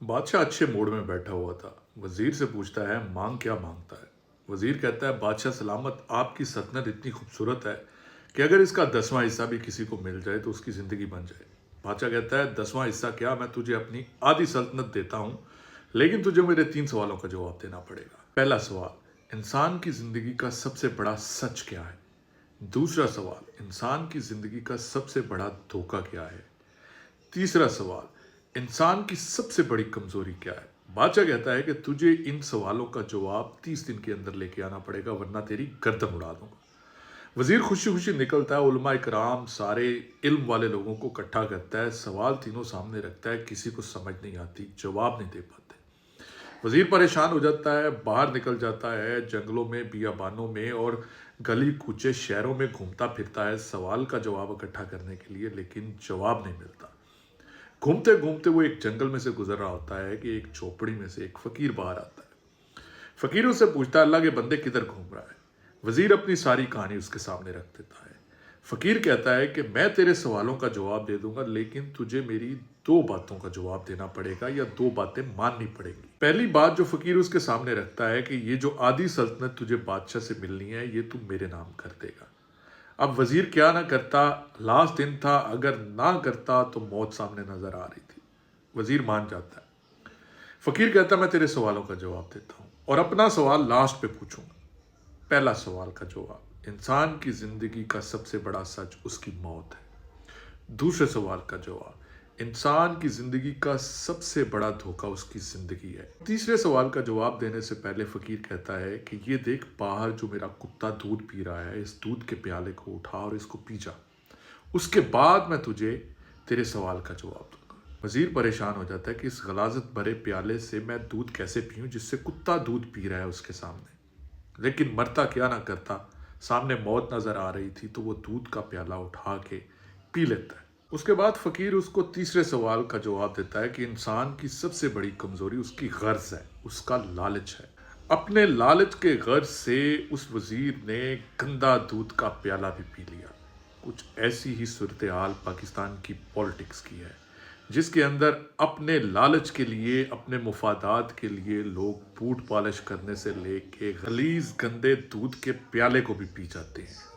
बादशाह अच्छे मूड में बैठा हुआ था। वजीर से पूछता है, मांग क्या मांगता है। वजीर कहता है, बादशाह सलामत, आपकी सल्तनत इतनी खूबसूरत है कि अगर इसका 10वां हिस्सा भी किसी को मिल जाए तो उसकी ज़िंदगी बन जाए। बादशाह कहता है, 10वां हिस्सा क्या, मैं तुझे अपनी आधी सल्तनत देता हूँ, लेकिन तुझे मेरे 3 सवालों का जवाब देना पड़ेगा। पहला सवाल, इंसान की ज़िंदगी का सबसे बड़ा सच क्या है। दूसरा सवाल, इंसान की ज़िंदगी का सबसे बड़ा धोखा क्या है। तीसरा सवाल, इंसान की सबसे बड़ी कमजोरी क्या है। बादशाह कहता है कि तुझे इन सवालों का जवाब 30 दिन के अंदर लेके आना पड़ेगा, वरना तेरी गर्दन उड़ा दूंगा। वजीर खुशी खुशी निकलता है, उलमा इकराम सारे इल्म वाले लोगों को इकट्ठा करता है, सवाल तीनों सामने रखता है, किसी को समझ नहीं आती, जवाब नहीं दे पाते। वजीर परेशान हो जाता है, बाहर निकल जाता है, जंगलों में, बियाबानों में और गली कूचे शहरों में घूमता फिरता है सवाल का जवाब इकट्ठा करने के लिए, लेकिन जवाब नहीं मिलता। घूमते घूमते वो एक जंगल में से गुजर रहा होता है कि एक झोपड़ी में से एक फकीर बाहर आता है। फकीर उससे पूछता है, अल्लाह के बंदे किधर घूम रहा है। वजीर अपनी सारी कहानी उसके सामने रख देता है। फकीर कहता है कि मैं तेरे सवालों का जवाब दे दूंगा, लेकिन तुझे मेरी 2 बातों का जवाब देना पड़ेगा या 2 बातें माननी पड़ेंगी। पहली बात जो फकीर उसके सामने रखता है कि ये जो आधी सल्तनत तुझे बादशाह से मिलनी है, ये तू मेरे नाम कर देगा। अब वजीर क्या ना करता, लास्ट दिन था, अगर ना करता तो मौत सामने नजर आ रही थी। वजीर मान जाता है। फकीर कहता, मैं तेरे सवालों का जवाब देता हूं और अपना सवाल लास्ट पे पूछूंगा। पहला सवाल का जवाब, इंसान की जिंदगी का सबसे बड़ा सच उसकी मौत है। दूसरे सवाल का जवाब, इंसान की जिंदगी का सबसे बड़ा धोखा उसकी जिंदगी है। तीसरे सवाल का जवाब देने से पहले फकीर कहता है कि ये देख, बाहर जो मेरा कुत्ता दूध पी रहा है, इस दूध के प्याले को उठा और इसको पी जा, उसके बाद मैं तुझे तेरे सवाल का जवाब दूंगा। वजीर परेशान हो जाता है कि इस गलाजत भरे प्याले से मैं दूध कैसे पीऊं जिससे कुत्ता दूध पी रहा है उसके सामने। लेकिन मरता क्या ना करता, सामने मौत नजर आ रही थी तो वो दूध का प्याला उठा के पी लेता है। उसके बाद फकीर उसको तीसरे सवाल का जवाब देता है कि इंसान की सबसे बड़ी कमजोरी उसकी गर्ज है, उसका लालच है। अपने लालच के गर्ज से उस वजीर ने गंदा दूध का प्याला भी पी लिया। कुछ ऐसी ही सूरत हाल पाकिस्तान की पॉलिटिक्स की है, जिसके अंदर अपने लालच के लिए, अपने मुफादात के लिए लोग बूट पॉलिश करने से लेके गलीज गंदे दूध के प्याले को भी पी जाते हैं।